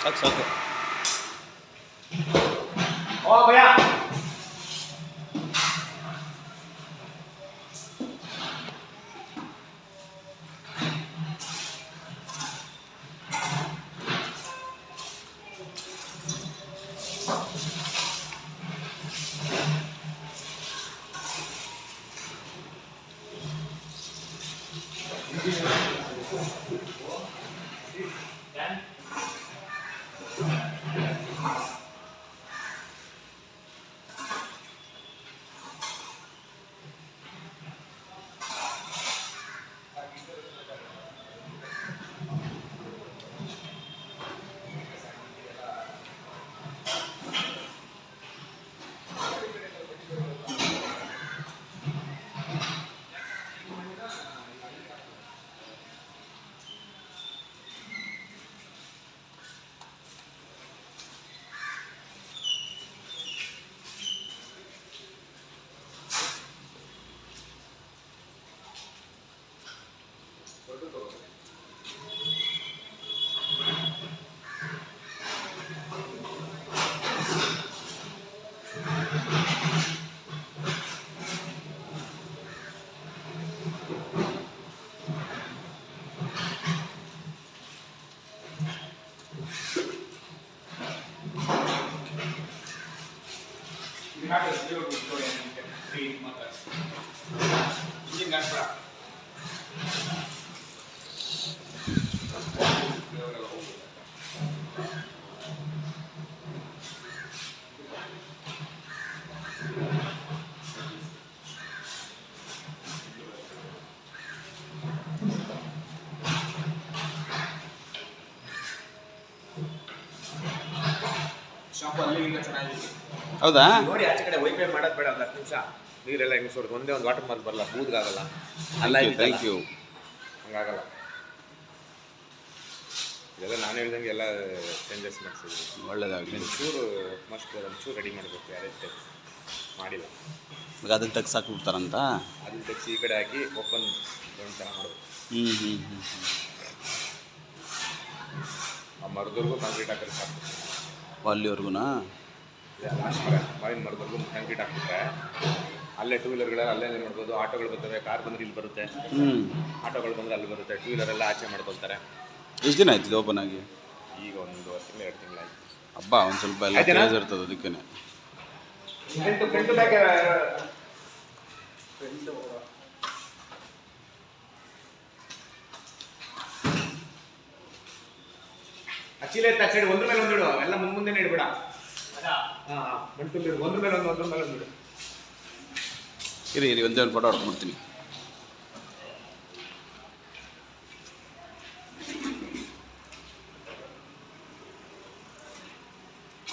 ಸಾಕು ಸಾಕು. ಓ ಭಯ ಶಾಂಪು ಅಲ್ಲಿಗಿಂತ ಚೆನ್ನಾಗಿದೆ. ಹೌದಾ? ನೋಡಿ ಆಚೆ ಕಡೆ ವೈಫೈ ಮಾಡೋದು ಬೇಡ, ಒಂದು 10 ನಿಮಿಷ ನೀರೆಲ್ಲ ಹಿಂಗೆ ಸೋಡ್ದು ಒಂದೇ ಒಂದು ವಾಟರ್ ಮಾರ್ಕ್ ಬರಲ್ಲ, ಬೂದ್ಗಾಗಲ್ಲ. ಅಲ್ಲ ಥ್ಯಾಂಕ್ ಯು. ಹಂಗಾಗಲ್ಲ. ಇದೆಲ್ಲ ನಾನು ಹೇಳ್ದಂಗೆ ಎಲ್ಲ ಚೇಂಜಸ್ ಮಾಡಿಸಿದ್ವಿ. ಒಳ್ಳೇದಾಗಲಿ. ಒಂಚೂರು ಮಸ್ಟ್ ಒಂಚೂರು ರೆಡಿ ಮಾಡಬೇಕು, ಯಾರೇ ಮಾಡಿಲ್ಲ. ಈಗ ಅದನ್ನು ತೆಗ್ಸಾಕಿ ಬಿಡ್ತಾರಂತ. ಅದನ್ನ ತೆಗ್ಸಿ ಈ ಕಡೆ ಹಾಕಿ ಓಪನ್ ಒಂದು ಥರ ಮಾಡಬೇಕು. ಆ ಮರದವರೆಗೂ ಕಾಂಕ್ರೀಟ್ ಹಾಕಿದ್ರೆ ಸಾಕು. ಅಲ್ಲಿವರೆಗುನಾ? ಲಾಸ್ಟ್ ಮಾವಿನ ಮರದವರೆಗೂ ಕಾಂಕ್ರೀಟ್ ಹಾಕ್ಬಿಟ್ರೆ ಅಲ್ಲೇ ಟೂ ವೀಲರ್ಗಳೆಲ್ಲ ಅಲ್ಲೇ ಮಾಡ್ಬೋದು. ಆಟೋಗಳು ಬರ್ತವೆ, ಕಾರ್ ಬಂದರೆ ಇಲ್ಲಿ ಬರುತ್ತೆ, ಆಟೋಗಳು ಬಂದರೆ ಅಲ್ಲಿ ಬರುತ್ತೆ, ಟೂ ವೀಲರೆಲ್ಲ ಆಚೆ ಮಾಡ್ಕೊಳ್ತಾರೆ. ಎಷ್ಟು ದಿನ ಆಯ್ತು ಓಪನ್ ಆಗಿ? ಈಗ 1 ತಿಂಗಳು 2 ತಿಂಗಳಾಯ್ತು. ಹಬ್ಬ ಒಂದು ಸ್ವಲ್ಪ ಎಲ್ಲ ಕ್ರೇಜ್ ಇರ್ತದೆ ಅದಕ್ಕೆ. ಅಚ್ಚಿಲೆ ಸೈಡ್ ಒಂದ್ರ ಮೇಲೆ ಒಂದಿಡು, ಎಲ್ಲ ಮುಂದೆ ಇಡ್ಬೇಡ. ಹಾಂ ಮಂಟು ಒಂದ್ರ ಮೇಲೆ ಒಂದು ಇರಿ ಒಂದೇ ಒಂದು ಫೋಟೋ ಹೊಡ್ಕೊಂಡ್ಬಿಡ್ತೀನಿ.